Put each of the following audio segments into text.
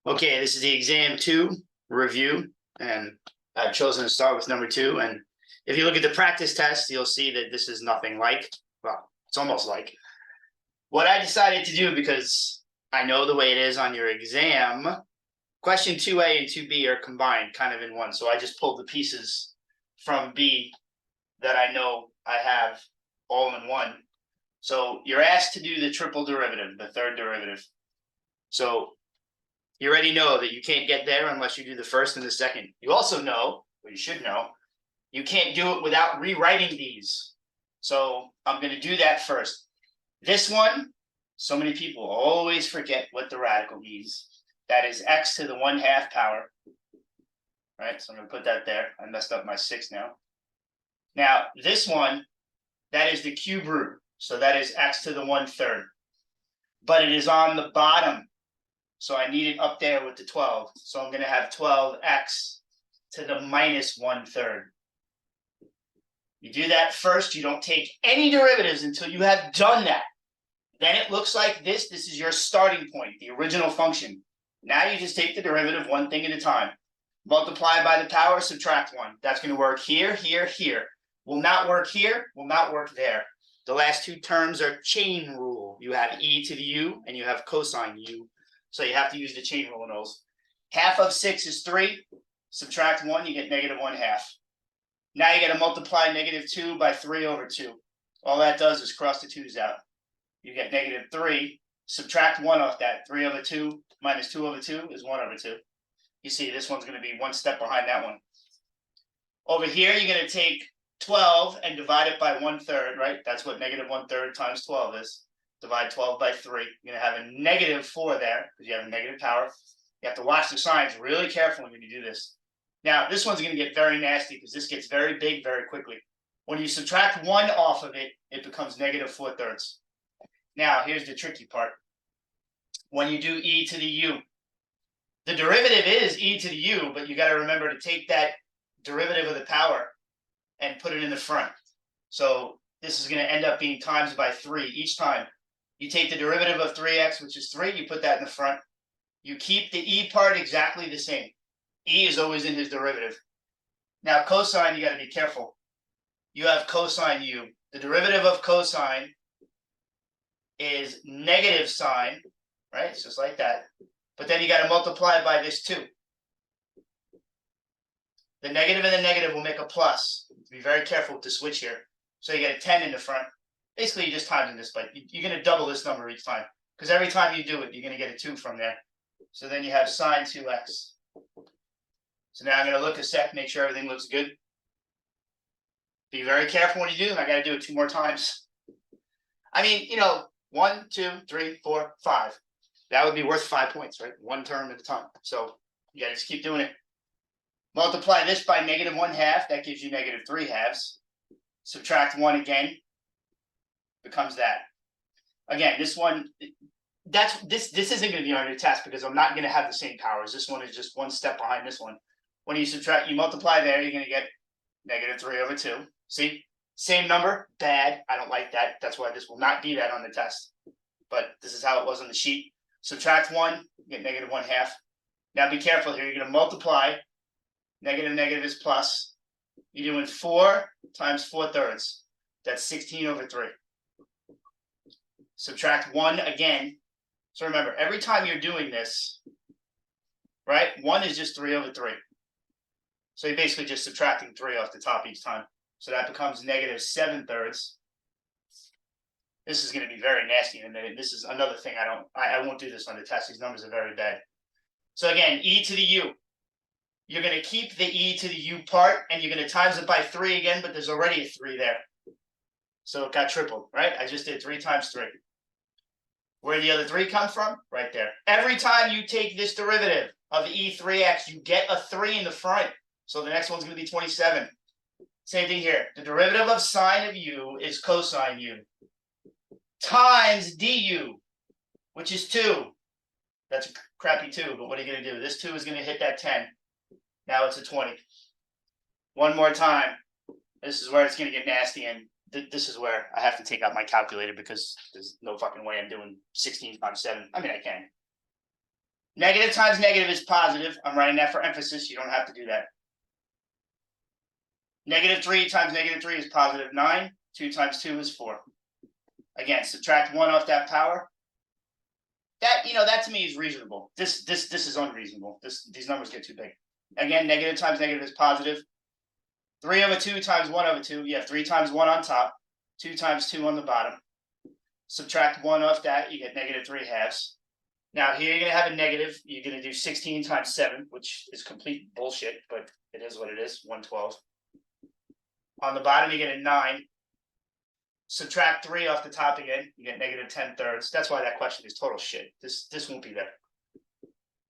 Okay, this is the exam 2 review, and I've chosen to start with number 2. And if you look at the practice test, you'll see that this is nothing like, well, it's almost like what I decided to do because I know the way it is on your exam. Question 2A and 2B are combined kind of in one. So I just pulled the pieces from B that I know I have all in one. So you're asked to do the triple derivative, the third derivative. So you already know that you can't get there unless you do the first and the second. You also know, or you should know, you can't do it without rewriting these. So I'm going to do that first. This one, so many people always forget what the radical means. That is x to the 1/2 power. Right, so I'm going to put that there. I messed up my 6 now. Now, this one, that is the cube root. So that is x to the 1/3. But it is on the bottom. So I need it up there with the 12. So I'm going to have 12x to the minus 1/3. You do that first. You don't take any derivatives until you have done that. Then it looks like this. This is your starting point, the original function. Now you just take the derivative one thing at a time. Multiply by the power, subtract 1. That's going to work here, here, here. Will not work here, will not work there. The last two terms are chain rule. You have e to the u and you have cosine u. So you have to use the chain rule in those. Half of 6 is 3. Subtract 1, you get negative 1/2. Now you got to multiply negative 2 by 3 over 2. All that does is cross the 2's out. You get negative 3. Subtract 1 off that. 3 over 2 minus 2 over 2 is 1 over 2. You see, this one's going to be one step behind that one. Over here, you're going to take 12 and divide it by 1/3, right? That's what negative 1/3 times 12 is. Divide 12 by 3. You're going to have a negative 4 there because you have a negative power. You have to watch the signs really carefully when you do this. Now, this one's going to get very nasty because this gets very big very quickly. When you subtract 1 off of it, it becomes negative 4/3. Now, here's the tricky part. When you do e to the u, the derivative is e to the u, but you got to remember to take that derivative of the power and put it in the front. So this is going to end up being times by 3 each time. You take the derivative of 3x, which is 3, you put that in the front. You keep the e part exactly the same. E is always in his derivative. Now, cosine, you got to be careful. You have cosine u. The derivative of cosine is negative sine, right? It's just like that. But then you got to multiply by this 2. The negative and the negative will make a plus. Be very careful with the switch here. So you get a 10 in the front. Basically, you're just timing this, but you're going to double this number each time. Because every time you do it, you're going to get a 2 from there. So then you have sine 2x. So now I'm going to look a sec, make sure everything looks good. Be very careful when you do. I got to do it 2 more times. I mean, 1, 2, 3, 4, 5. That would be worth 5 points, right? One term at a time. So you got to just keep doing it. Multiply this by negative 1/2. That gives you negative 3/2. Subtract 1 again. Becomes that. Again, this one, this isn't going to be on your test because I'm not going to have the same powers. This one is just one step behind this one. When you subtract, you multiply there, you're going to get negative 3 over 2. See? Same number. Bad. I don't like that. That's why this will not be that on the test. But this is how it was on the sheet. Subtract 1, you get negative 1/2. Now be careful here. You're going to multiply. Negative, negative is plus. You're doing 4 times 4/3. That's 16 over 3. Subtract 1 again. So remember, every time you're doing this, right, 1 is just 3 over 3. So you're basically just subtracting 3 off the top each time. So that becomes negative 7/3. This is going to be very nasty in a minute. This is another thing I won't do this on the test. These numbers are very bad. So again, e to the u. You're going to keep the e to the u part, and you're going to times it by 3 again, but there's already a 3 there. So it got tripled, right? I just did 3 times 3. Where the other 3 come from? Right there. Every time you take this derivative of e3x, you get a 3 in the front. So the next one's going to be 27. Same thing here. The derivative of sine of u is cosine u times du, which is 2. That's a crappy 2, but what are you going to do? This 2 is going to hit that 10. Now it's a 20. One more time. This is where it's going to get nasty, and this is where I have to take out my calculator because there's no fucking way I'm doing 16 times 7. I mean, I can. Negative times negative is positive. I'm writing that for emphasis. You don't have to do that. Negative 3 times negative 3 is positive 9. 2 times 2 is 4. Again, subtract 1 off that power. That, that to me is reasonable. This is unreasonable. These numbers get too big. Again, negative times negative is positive. 3 over 2 times 1 over 2. You have 3 times 1 on top. 2 times 2 on the bottom. Subtract 1 off that. You get negative 3 halves. Now here you're going to have a negative. You're going to do 16 times 7, which is complete bullshit, but it is what it is, 112. On the bottom, you get a 9. Subtract 3 off the top again, you get negative 10/3. That's why that question is total shit. This won't be there.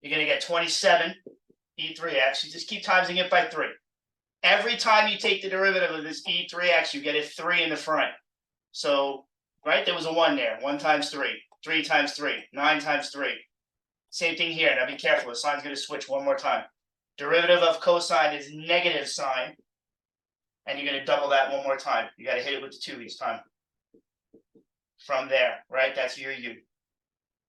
You're going to get 27 e3x. You just keep timesing it by 3. Every time you take the derivative of this e3x, you get a 3 in the front. So, right, there was a 1 there. 1 times 3. 3 times 3. 9 times 3. Same thing here. Now be careful. The sign's going to switch one more time. Derivative of cosine is negative sine. And you're going to double that one more time. You got to hit it with the 2 each time. From there, right? That's your u.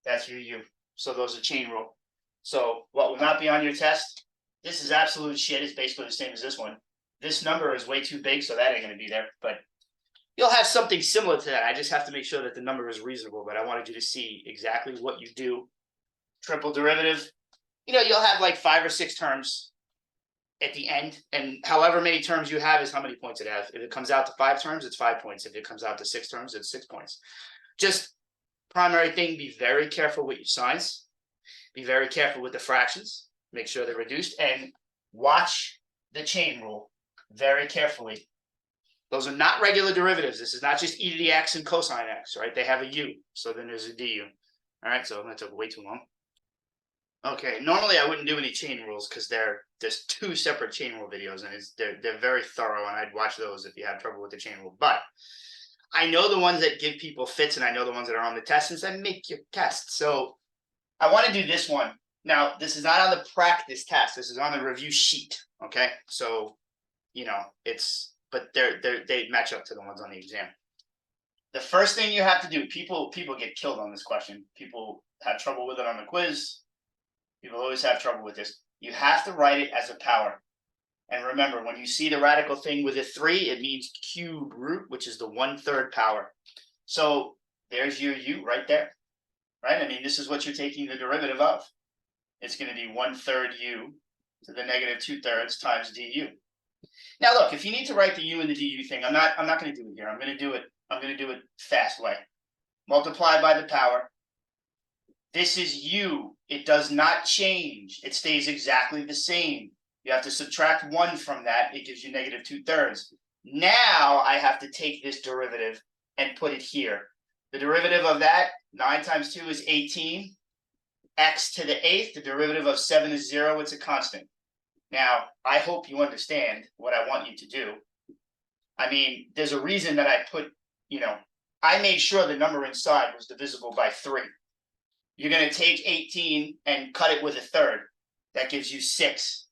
That's your u. So those are chain rule. So what will not be on your test? This is absolute shit. It's basically the same as this one. This number is way too big, so that ain't going to be there. But you'll have something similar to that. I just have to make sure that the number is reasonable. But I wanted you to see exactly what you do. Triple derivative. You'll have like 5 or 6 terms at the end, and however many terms you have is how many points it has. If it comes out to 5 terms, it's 5 points. If it comes out to 6 terms, it's 6 points. Just primary thing, be very careful with your signs. Be very careful with the fractions. Make sure they're reduced, and watch the chain rule very carefully. Those are not regular derivatives. This is not just e to the x and cosine x, right? They have a u, so then there's a du. All right, so that took way too long. Okay, normally I wouldn't do any chain rules because there's 2 separate chain rule videos, and they're very thorough, and I'd watch those if you have trouble with the chain rule. But I know the ones that give people fits, and I know the ones that are on the test and say make your test. So I want to do this one. Now, this is not on the practice test. This is on the review sheet. Okay, so but they match up to the ones on the exam. The first thing you have to do, people get killed on this question. People have trouble with it on the quiz. People always have trouble with this. You have to write it as a power. And remember, when you see the radical thing with a 3, it means cube root, which is the 1/3 power. So there's your u right there, right? I mean, this is what you're taking the derivative of. It's going to be 1/3 u to the negative 2/3 times du. Now, look, if you need to write the u and the du thing, I'm not going to do it here. I'm going to do it fast way. Multiply by the power. This is u. It does not change. It stays exactly the same. You have to subtract 1 from that. It gives you negative 2/3. Now I have to take this derivative and put it here. The derivative of that, 9 times 2 is 18. X to the 8th, the derivative of 7 is 0. It's a constant. Now, I hope you understand what I want you to do. I mean, there's a reason that I put, I made sure the number inside was divisible by 3. You're going to take 18 and cut it with a 1/3. That gives you 6.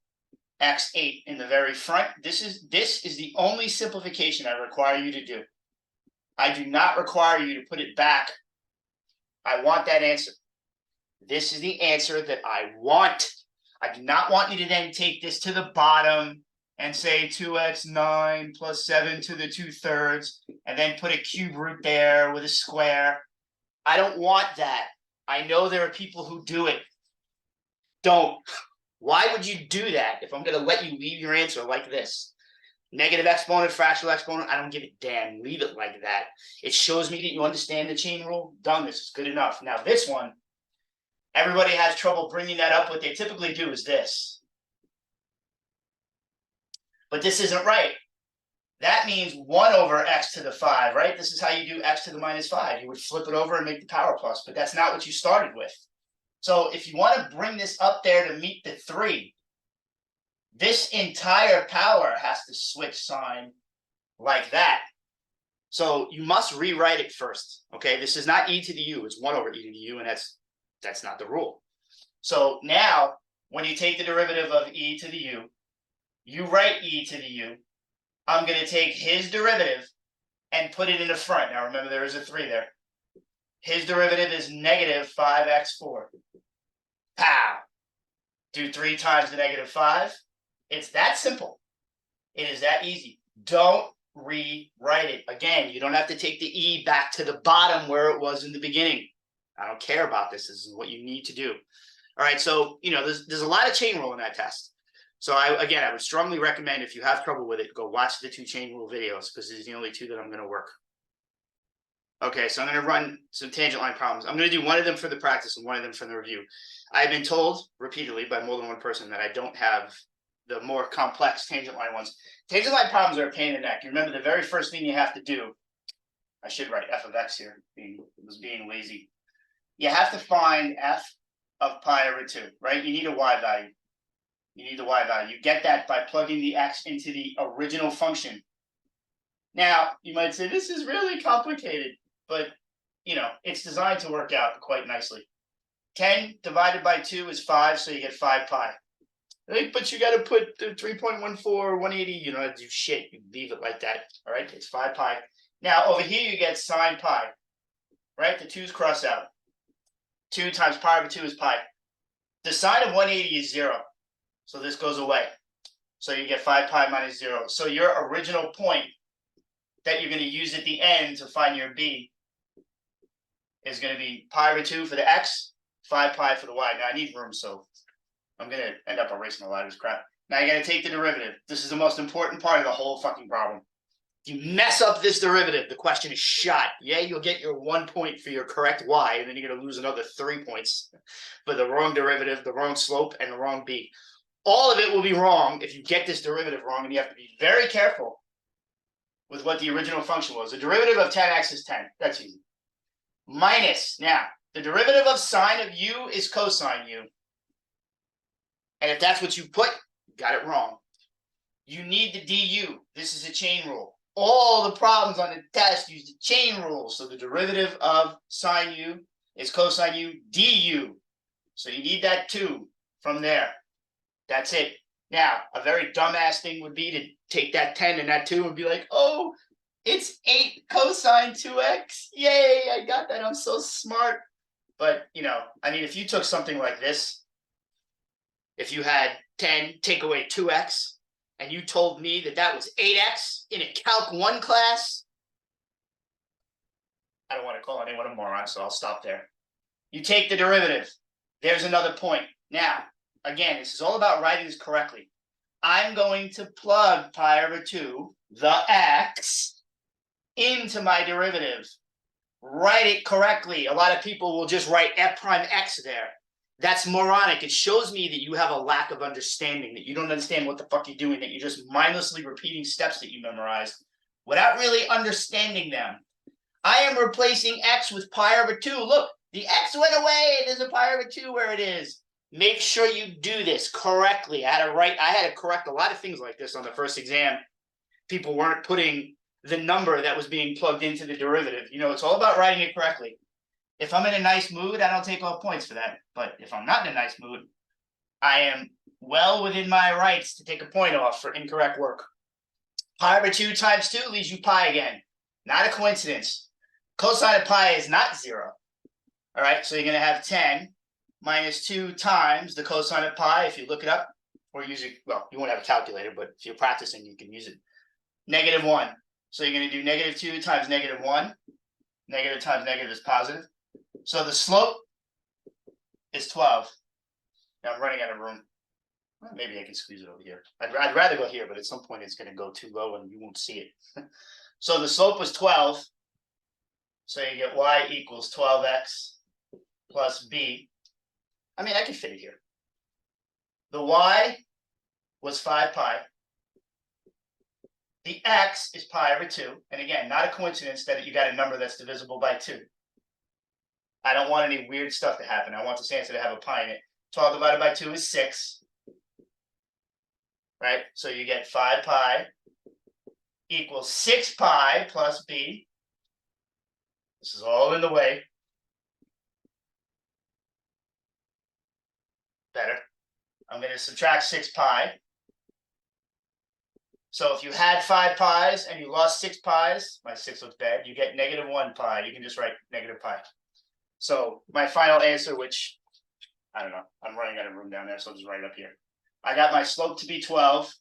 X8 in the very front. This is the only simplification I require you to do. I do not require you to put it back. I want that answer. This is the answer that I want. I do not want you to then take this to the bottom and say 2x9 plus 7 to the 2/3 and then put a cube root there with a square. I don't want that. I know there are people who do it. Don't. Why would you do that if I'm going to let you leave your answer like this? Negative exponent, fractional exponent, I don't give a damn. Leave it like that. It shows me that you understand the chain rule. Done. This is good enough. Now this one, everybody has trouble bringing that up. What they typically do is this. But this isn't right. That means 1 over x to the 5, right? This is how you do x to the minus 5. You would flip it over and make the power plus, but that's not what you started with. So if you want to bring this up there to meet the 3, this entire power has to switch sign like that. So you must rewrite it first, okay? This is not e to the u. It's 1 over e to the u, and that's not the rule. So now, when you take the derivative of e to the u, you write e to the u. I'm going to take his derivative and put it in the front. Now remember, there is a 3 there. His derivative is negative 5x4. Pow! do 3 times the -5. It's that simple. It is that easy. Don't rewrite it. Again, you don't have to take the e back to the bottom where it was in the beginning. I don't care about this. This is what you need to do. All right, so there's a lot of chain rule in that test. So I would strongly recommend, if you have trouble with it, go watch the 2 chain rule videos, because these are the only 2 that I'm going to work. Okay, so I'm going to run some tangent line problems. I'm going to do one of them for the practice and one of them for the review. I've been told repeatedly by more than one person that I don't have the more complex tangent line ones. Tangent line problems are a pain in the neck. You remember the very first thing you have to do. I should write f of x here. Was being lazy. You have to find f of pi over 2, right? You need a y value. You need the y value. You get that by plugging the x into the original function. Now, you might say, this is really complicated, but, it's designed to work out quite nicely. 10 divided by 2 is 5, so you get 5 pi. But you got to put the 3.14, 180. You don't have to do shit. You leave it like that. All right, it's 5 pi. Now, over here, you get sine pi, right? The 2's cross out. 2 times pi over 2 is pi. The sine of 180 is 0. So this goes away. So you get 5 pi minus 0. So your original point that you're going to use at the end to find your b is going to be pi over 2 for the x, 5 pi for the y. Now, I need room, so I'm going to end up erasing a lot of this crap. Now, you got to take the derivative. This is the most important part of the whole fucking problem. If you mess up this derivative, the question is shot. Yeah, you'll get your 1 point for your correct y, and then you're going to lose another 3 points for the wrong derivative, the wrong slope, and the wrong b. All of it will be wrong if you get this derivative wrong, and you have to be very careful with what the original function was. The derivative of 10x is 10. That's easy. Minus. Now, the derivative of sine of u is cosine u. And if that's what you put, you got it wrong. You need the du. This is a chain rule. All the problems on the test use the chain rule. So the derivative of sine u is cosine u du. So you need that 2 from there. That's it. Now, a very dumbass thing would be to take that 10 and that 2 and be like, oh, it's 8 cosine 2x. Yay, I got that. I'm so smart. But, if you took something like this, if you had 10 take away 2x, and you told me that that was 8x in a Calc 1 class, I don't want to call anyone a moron, so I'll stop there. You take the derivative. There's another point. Now, again, this is all about writing this correctly. I'm going to plug pi over 2, the x, into my derivative. Write it correctly. A lot of people will just write f prime x there. That's moronic. It shows me that you have a lack of understanding, that you don't understand what the fuck you're doing, that you're just mindlessly repeating steps that you memorized without really understanding them. I am replacing x with pi over 2. Look, the x went away. There's a pi over 2 where it is. Make sure you do this correctly. I had to correct a lot of things like this on the first exam. People weren't putting the number that was being plugged into the derivative. It's all about writing it correctly. If I'm in a nice mood, I don't take off points for that. But if I'm not in a nice mood, I am well within my rights to take a point off for incorrect work. Pi over 2 times 2 leaves you pi again. Not a coincidence. Cosine of pi is not 0. All right, so you're going to have 10 minus 2 times the cosine of pi, if you look it up, or use it. Well, you won't have a calculator, but if you're practicing, you can use it. -1. So you're going to do -2 times -1. Negative times negative is positive. So the slope is 12. Now I'm running out of room. Well, maybe I can squeeze it over here. I'd rather go here, but at some point it's going to go too low and you won't see it. So the slope was 12. So you get y equals 12x plus b. I mean, I can fit it here. The y was 5 pi. The x is pi over 2. And again, not a coincidence that you got a number that's divisible by 2. I don't want any weird stuff to happen. I want this answer to have a pi in it. 12 divided by 2 is 6. Right? So you get 5 pi equals 6 pi plus b. This is all in the way. Better. I'm going to subtract 6 pi. So if you had 5 pi's and you lost 6 pi's, my 6 looks bad, you get -1 pi. You can just write -pi. So my final answer, which I don't know. I'm running out of room down there, so I'll just write it up here. I got my slope to be 12,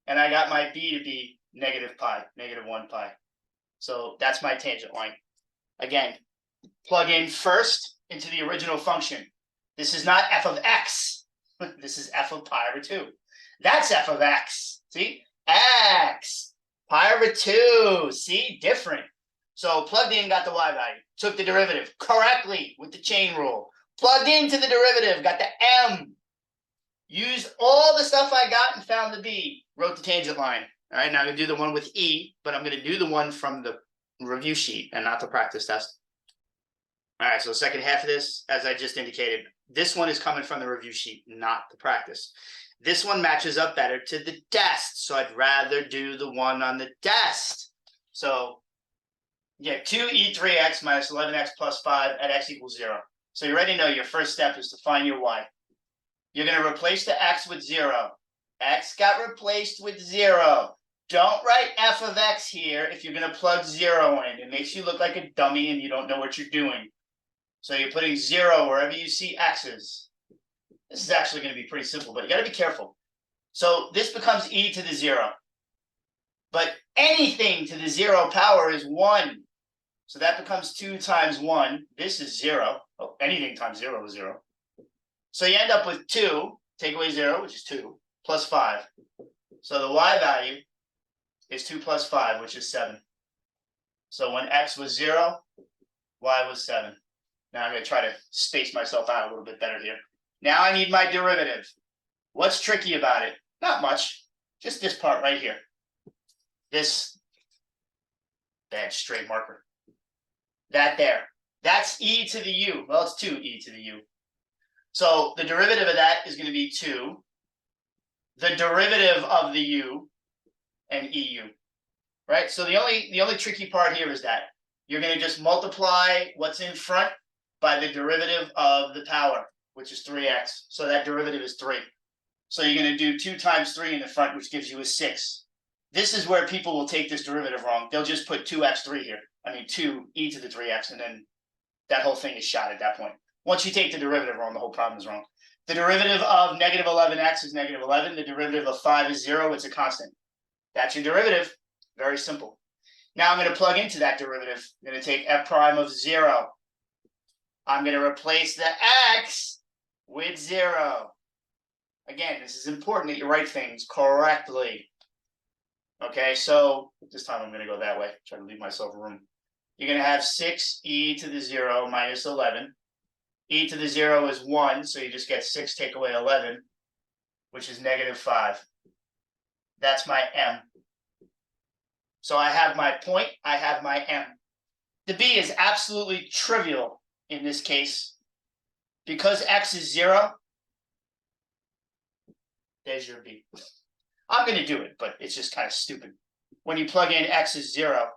and I got my b to be negative pi, negative 1 pi. So that's my tangent line. Again, plug in first into the original function. This is not f of x. This is f of pi over 2. That's f of x. See? X. Pi over 2. See? Different. So plugged in, got the y value. Took the derivative correctly with the chain rule. Plugged into the derivative, got the m. Used all the stuff I got and found the b. Wrote the tangent line. All right, now I'm going to do the one with e, but I'm going to do the one from the review sheet and not the practice test. All right, so the second half of this, as I just indicated, this one is coming from the review sheet, not the practice. This one matches up better to the test, so I'd rather do the one on the test. So yeah, 2e3x minus 11x plus 5 at x equals 0. So you already know your first step is to find your y. You're going to replace the x with 0. X got replaced with 0. Don't write f of x here if you're going to plug 0 in. It makes you look like a dummy and you don't know what you're doing. So you're putting 0 wherever you see x's. This is actually going to be pretty simple, but you got to be careful. So this becomes e to the 0. But anything to the 0 power is 1. So that becomes 2 times 1. This is 0. Oh, anything times 0 is 0. So you end up with 2, take away 0, which is 2, plus 5. So the y value is 2 plus 5, which is 7. So when x was 0, y was 7. Now I'm going to try to space myself out a little bit better here. Now I need my derivative. What's tricky about it? Not much. Just this part right here. This bad straight marker. That there. That's e to the u. Well, it's 2e to the u. So the derivative of that is going to be 2. The derivative of the u and eu. Right? So the only tricky part here is that you're going to just multiply what's in front by the derivative of the power, which is 3x. So that derivative is 3. So you're going to do 2 times 3 in the front, which gives you a 6. This is where people will take this derivative wrong. They'll just put 2x3 here. I mean 2e to the 3x, and then that whole thing is shot at that point. Once you take the derivative wrong, the whole problem is wrong. The derivative of negative 11x is negative 11. The derivative of 5 is 0. It's a constant. That's your derivative. Very simple. Now I'm going to plug into that derivative. I'm going to take f prime of 0. I'm going to replace the x with 0. Again, this is important that you write things correctly. Okay, so this time I'm going to go that way. Try to leave myself room. You're going to have 6e to the 0 minus 11. E to the 0 is 1, so you just get 6 take away 11, which is negative 5. That's my m. So I have my point, I have my m. The b is absolutely trivial in this case. Because x is 0, there's your b. I'm going to do it, but it's just kind of stupid. When you plug in x is 0,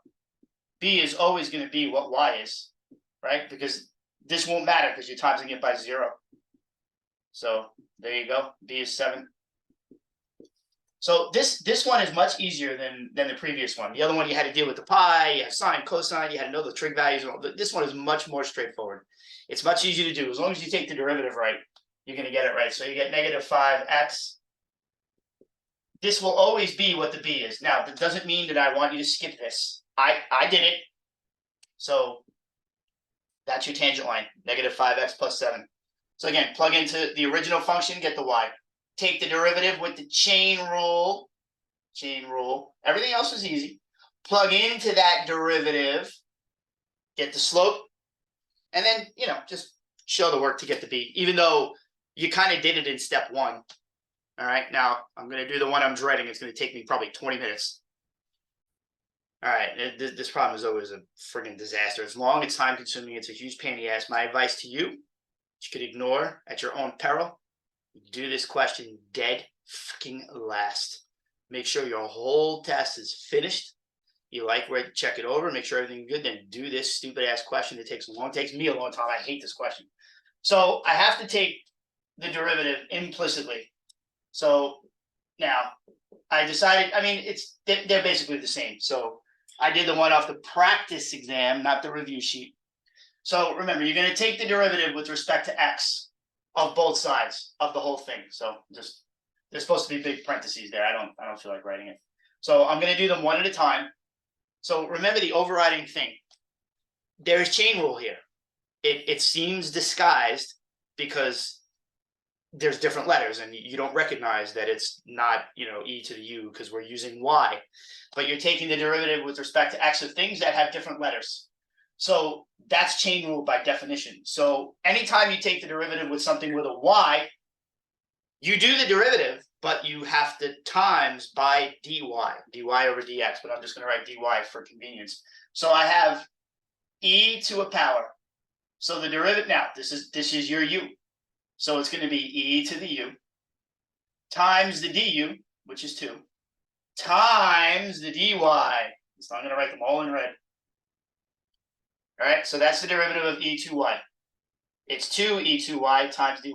b is always going to be what y is, right? Because this won't matter because you're timesing it by 0. So there you go. B is 7. So this one is much easier than the previous one. The other one you had to deal with the pi, you have sine, cosine, you had to know the trig values. This one is much more straightforward. It's much easier to do. As long as you take the derivative right, you're going to get it right. So you get negative 5x. This will always be what the b is. Now, that doesn't mean that I want you to skip this. I did it. So that's your tangent line, negative 5x plus 7. So again, plug into the original function, get the y. Take the derivative with the chain rule. Chain rule. Everything else is easy. Plug into that derivative, get the slope, and then, just show the work to get the b, even though you kind of did it in step 1. All right, now I'm going to do the one I'm dreading. It's going to take me probably 20 minutes. All right, this problem is always a friggin' disaster. As long as time consuming, it's a huge pain in the ass. My advice to you, you could ignore at your own peril. Do this question dead fucking last. Make sure your whole test is finished. You like where to check it over, make sure everything's good, then do this stupid ass question that takes me a long time. I hate this question. So I have to take the derivative implicitly. So now I decided, they're basically the same. So I did the one off the practice exam, not the review sheet. So remember, you're going to take the derivative with respect to x. of both sides of the whole thing. So just, there's supposed to be big parentheses there. I don't feel like writing it. So I'm going to do them one at a time. So remember the overriding thing. There is chain rule here. It seems disguised because there's different letters and you don't recognize that it's not, e to the u because we're using y, but you're taking the derivative with respect to x of things that have different letters. So that's chain rule by definition. So anytime you take the derivative with something with a y, you do the derivative, but you have to times by dy over dx, but I'm just going to write dy for convenience. So I have e to a power. So the derivative, now this is your u. So it's going to be e to the u times the du, which is 2, times the dy. So I'm going to write them all in red. All right, so that's the derivative of e2y. It's 2e2y times dy.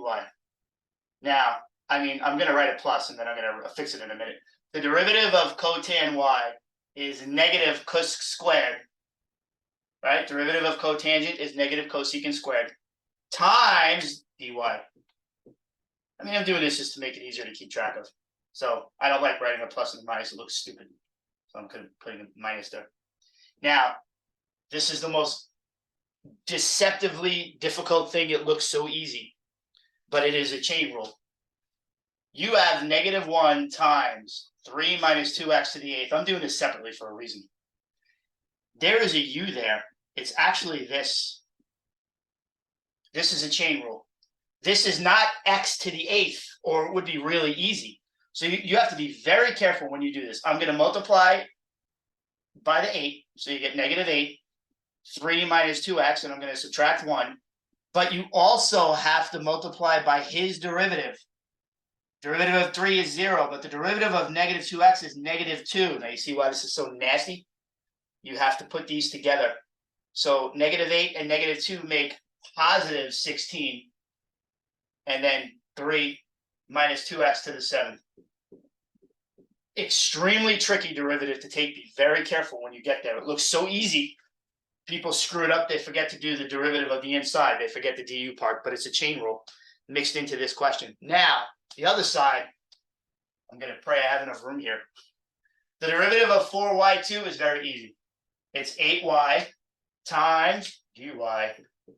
Now, I'm going to write a plus, and then I'm going to fix it in a minute. The derivative of cotan y is negative cos squared. Right? Derivative of cotangent is negative cosecant squared times dy. I'm doing this just to make it easier to keep track of. So I don't like writing a plus and a minus. It looks stupid. So I'm putting a minus there. Now, this is the most deceptively difficult thing. It looks so easy, but it is a chain rule. You have -1 times 3 minus 2x to the 8th. I'm doing this separately for a reason. There is a u there. It's actually this. This is a chain rule. This is not x to the 8th, or it would be really easy. So you have to be very careful when you do this. I'm going to multiply by the 8. So you get -8, 3 minus 2x, and I'm going to subtract 1. But you also have to multiply by his derivative. Derivative of 3 is 0, but the derivative of -2x is -2. Now you see why this is so nasty? You have to put these together. So -8 and -2 make positive 16. And then 3 minus 2x to the 7th. Extremely tricky derivative to take. Be very careful when you get there. It looks so easy. People screw it up. They forget to do the derivative of the inside. They forget the du part, but it's a chain rule mixed into this question. Now, the other side, I'm going to pray I have enough room here. The derivative of 4y2 is very easy. It's 8y times dy.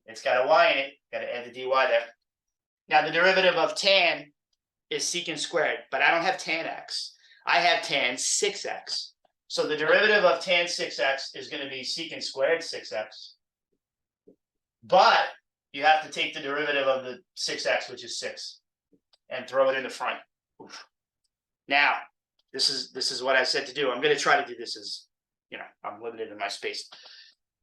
It's got a y in it. Got to add the dy there. Now, the derivative of tan is secant squared, but I don't have tan x. I have tan 6x. So the derivative of tan 6x is going to be secant squared 6x. But you have to take the derivative of the 6x, which is 6, and throw it in the front. Oof. Now, this is what I said to do. I'm going to try to do this as, I'm limited in my space.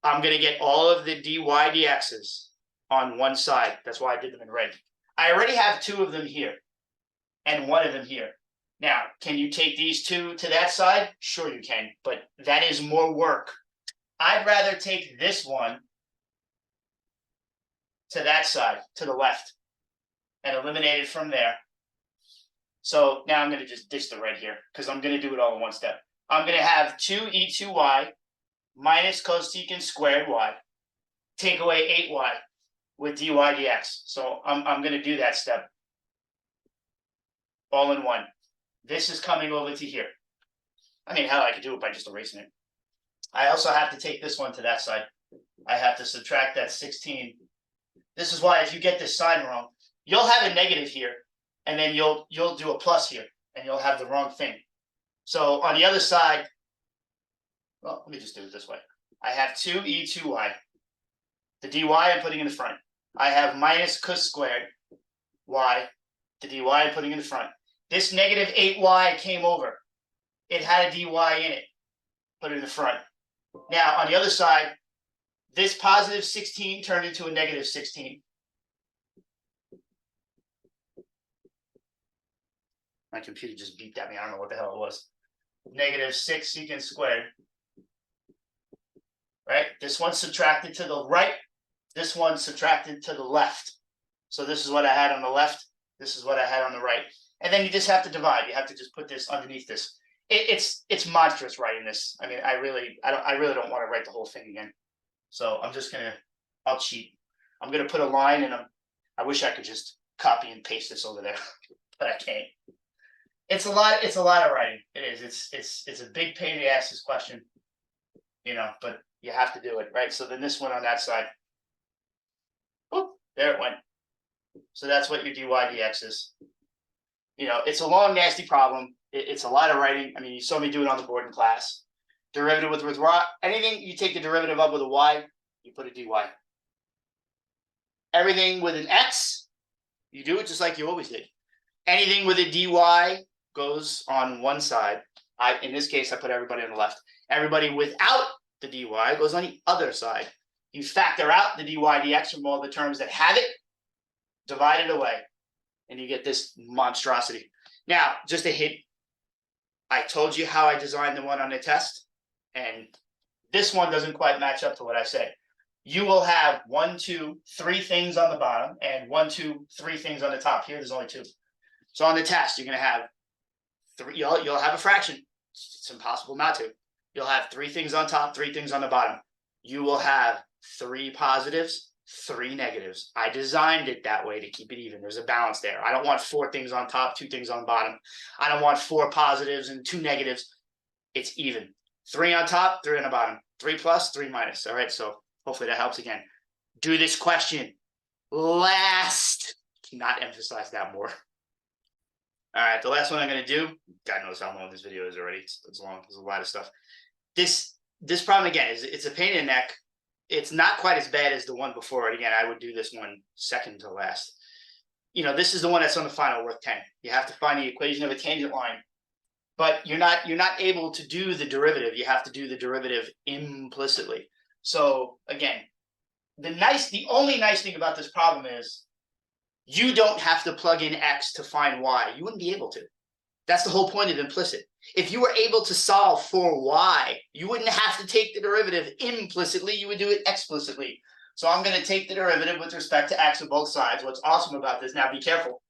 I'm going to get all of the dy dx's on one side. That's why I did them in red. I already have 2 of them here and 1 of them here. Now, can you take these 2 to that side? Sure you can, but that is more work. I'd rather take this one to that side, to the left, and eliminate it from there. So now I'm going to just ditch the red here because I'm going to do it all in one step. I'm going to have 2e2y minus cosecant squared y, take away 8y with dy dx. So I'm going to do that step all in one. This is coming over to here. Hell, I could do it by just erasing it. I also have to take this one to that side. I have to subtract that 16. This is why if you get this sign wrong, you'll have a negative here, and then you'll do a plus here, and you'll have the wrong thing. So on the other side, well, let me just do it this way. I have 2e2y. The dy I'm putting in the front. I have minus cos squared y. The dy I'm putting in the front. This -8y came over. It had a dy in it. Put it in the front. Now, on the other side, this positive 16 turned into a negative 16. My computer just beeped at me. I don't know what the hell it was. -6 secant squared. Right? This one subtracted to the right. This one subtracted to the left. So this is what I had on the left. This is what I had on the right. And then you just have to divide. You have to just put this underneath this. It's monstrous writing this. I really don't want to write the whole thing again. So I'm just I'll cheat. I'm gonna put a line, and I wish I could just copy and paste this over there, but I can't. It's a lot of writing. It is. It's a big pain to ask this question, but you have to do it, right? So then this one on that side, whoop, there it went. So that's what your dy dx is. It's a long, nasty problem. It's a lot of writing. I mean, you saw me do it on the board in class. Derivative with anything you take the derivative of with a y, you put a dy. Everything with an x, you do it just like you always did. Anything with a dy goes on one side. In this case, I put everybody on the left. Everybody without the dy goes on the other side. You factor out the dy dx from all the terms that have it, divide it away, and you get this monstrosity. Now, just a hint, I told you how I designed the one on the test, and this one doesn't quite match up to what I said. You will have 1, 2, 3 things on the bottom, and 1, 2, 3 things on the top. Here, there's only 2. So on the test, you're going to have 3. You'll have a fraction. It's impossible not to. You'll have 3 things on top, 3 things on the bottom. You will have 3 positives, 3 negatives. I designed it that way to keep it even. There's a balance there. I don't want 4 things on top, 2 things on the bottom. I don't want 4 positives and 2 negatives. It's even. 3 on top, 3 on the bottom. 3 plus, 3 minus. All right, so hopefully that helps again. Do this question last. Cannot emphasize that more. All right, the last one I'm going to do, God knows how long this video is already. It's long. There's a lot of stuff. This problem, again, it's a pain in the neck. It's not quite as bad as the one before it. Again, I would do this one second to last. This is the one that's on the final worth 10. You have to find the equation of a tangent line. But you're not able to do the derivative. You have to do the derivative implicitly. So again, the only nice thing about this problem is you don't have to plug in x to find y. You wouldn't be able to. That's the whole point of implicit. If you were able to solve for y, you wouldn't have to take the derivative implicitly. You would do it explicitly. So I'm going to take the derivative with respect to x on both sides. What's awesome about this, now be careful.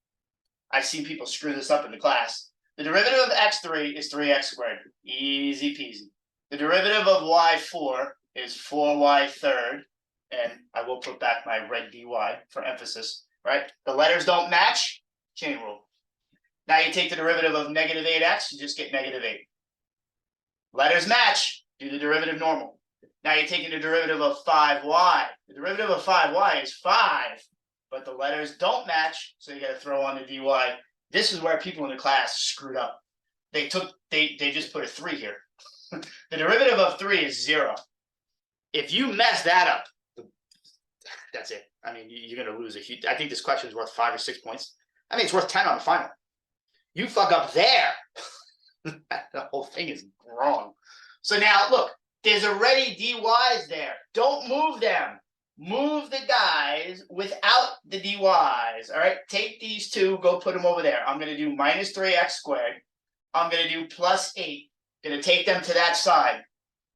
I've seen people screw this up in the class. The derivative of x3 is 3x squared. Easy peasy. The derivative of y4 is 4y third. And I will put back my red dy for emphasis, right? The letters don't match, chain rule. Now you take the derivative of negative 8x, you just get negative 8. Letters match, do the derivative normal. Now you're taking the derivative of 5y. The derivative of 5y is 5, but the letters don't match, so you got to throw on the dy. This is where people in the class screwed up. They just put a 3 here. The derivative of 3 is 0. If you mess that up, that's it. I mean, you're going to lose a huge. I think this question is worth 5 or 6 points. I mean, it's worth 10 on the final. You fuck up there, the whole thing is wrong. So now, look, there's already dy's there. Don't move them. Move the guys without the dy's. All right, take these 2, go put them over there. I'm going to do minus 3x squared. I'm going to do plus 8. Going to take them to that side.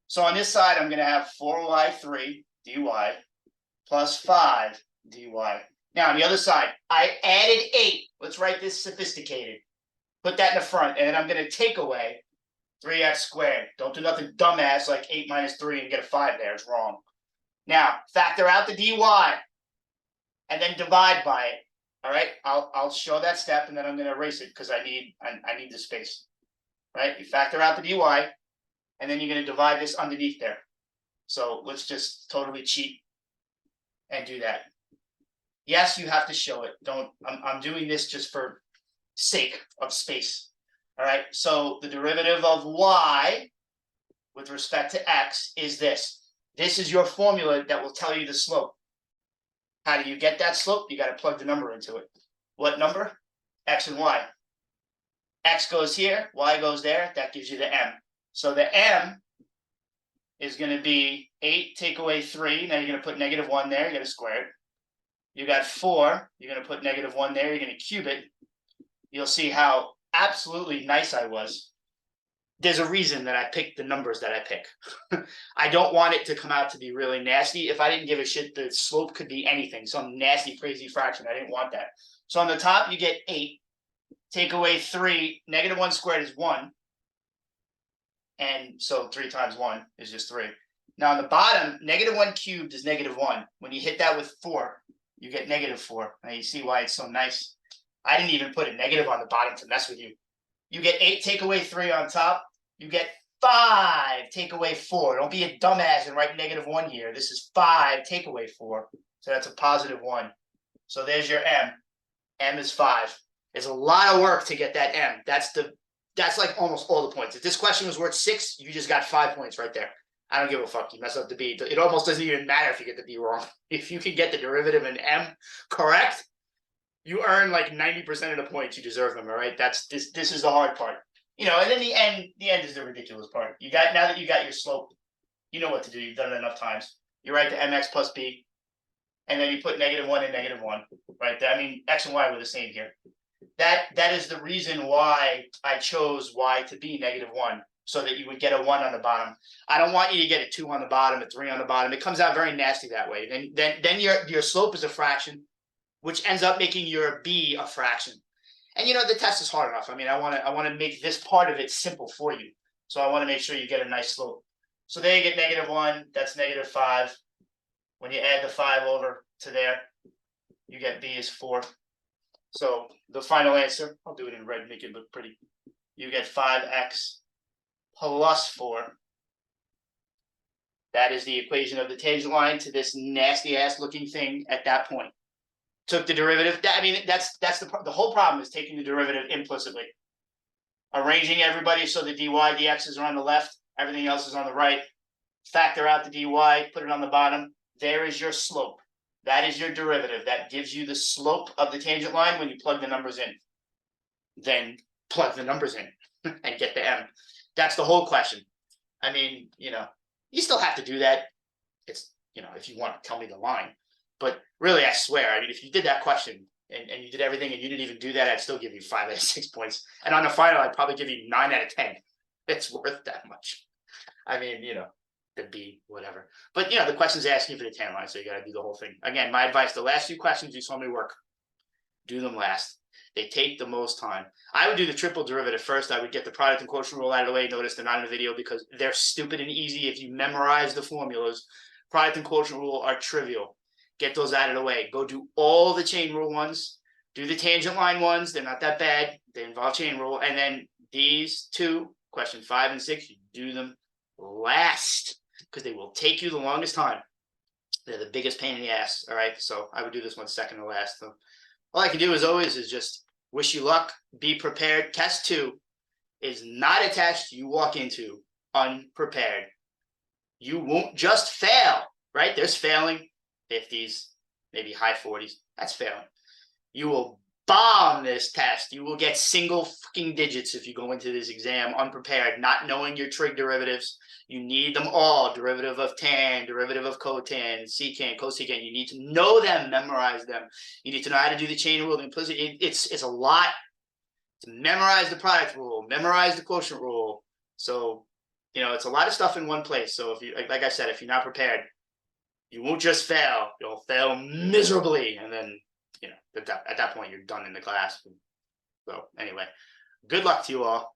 So on this side, I'm going to have 4y3 dy plus 5 dy. Now on the other side, I added 8. Let's write this sophisticated. Put that in the front, and then I'm going to take away 3x squared. Don't do nothing dumbass like 8 minus 3 and get a 5 there. It's wrong. Now, factor out the dy, and then divide by it. All right, I'll show that step, and then I'm going to erase it because I need the space. Right? You factor out the dy, and then you're going to divide this underneath there. So let's just totally cheat and do that. Yes, you have to show it. I'm doing this just for sake of space. All right, so the derivative of y with respect to x is this. This is your formula that will tell you the slope. How do you get that slope? You got to plug the number into it. What number? X and y. X goes here, y goes there. That gives you the m. So the m is going to be 8 take away 3. Now you're going to put negative 1 there. You're going to square it. You got 4. You're going to put negative 1 there. You're going to cube it. You'll see how absolutely nice I was. There's a reason that I picked the numbers that I pick. I don't want it to come out to be really nasty. If I didn't give a shit, the slope could be anything, some nasty, crazy fraction. I didn't want that. So on the top, you get 8. Take away 3. Negative 1 squared is 1. And so 3 times 1 is just 3. Now on the bottom, negative 1 cubed is negative 1. When you hit that with 4, you get -4. Now you see why it's so nice. I didn't even put a negative on the bottom to mess with you. You get 8, take away 3 on top. You get 5, take away 4. Don't be a dumbass and write -1 here. This is 5, take away 4. So that's a +1. So there's your M. M is 5. It's a lot of work to get that M. That's like almost all the points. If this question was worth 6, you just got 5 points right there. I don't give a fuck. You mess up the B. It almost doesn't even matter if you get the B wrong. If you can get the derivative in M correct, you earn like 90% of the points. You deserve them. All right. This is the hard part. And then the end is the ridiculous part. Now that you got your slope, you know what to do. You've done it enough times. You write the mx plus b, and then you put -1 and -1. Right. I mean, x and y were the same here. That is the reason why I chose y to be -1. So that you would get a 1 on the bottom. I don't want you to get a 2 on the bottom, a 3 on the bottom. It comes out very nasty that way. Then your slope is a fraction, which ends up making your b a fraction. And the test is hard enough. I mean, I want to make this part of it simple for you. So I want to make sure you get a nice slope. So there you get -1. That's -5. When you add the 5 over to there, you get b is 4. So the final answer, I'll do it in red, make it look pretty. You get 5x plus 4. That is the equation of the tangent line to this nasty ass looking thing at that point. Took the derivative. I mean, that's the whole problem is taking the derivative implicitly. Arranging everybody so the dy, dx's are on the left, everything else is on the right. Factor out the dy, put it on the bottom. There is your slope. That is your derivative. That gives you the slope of the tangent line when you plug the numbers in. Then plug the numbers in and get the m. That's the whole question. I mean, you still have to do that. It's, if you want to tell me the line. But really, I swear, I mean, if you did that question and you did everything and you didn't even do that, I'd still give you 5 out of 6 points. And on the final, I'd probably give you 9 out of 10. It's worth that much. I mean, the B, whatever. But, the question's asking you for the tan line, so you got to do the whole thing. Again, my advice, the last few questions you saw me work, do them last. They take the most time. I would do the triple derivative first. I would get the product and quotient rule out of the way. Notice they're not in the video because they're stupid and easy. If you memorize the formulas, product and quotient rule are trivial. Get those out of the way. Go do all the chain rule ones. Do the tangent line ones. They're not that bad. They involve chain rule. And then these two, question 5 and 6, you do them last because they will take you the longest time. They're the biggest pain in the ass. All right. So I would do this one second to last. So all I can do as always is just wish you luck. Be prepared. Test 2 is not a test you walk into unprepared. You won't just fail, right? There's failing. 50s, maybe high 40s. That's failing. You will bomb this test. You will get single fucking digits if you go into this exam unprepared, not knowing your trig derivatives. You need them all. Derivative of tan, derivative of cotan, secant, cosecant. You need to know them, memorize them. You need to know how to do the chain rule, the implicit. It's a lot to memorize the product rule, memorize the quotient rule. So, it's a lot of stuff in one place. So if you, like I said, if you're not prepared, you won't just fail. You'll fail miserably. And then, at that point, you're done in the class. So anyway, good luck to you all.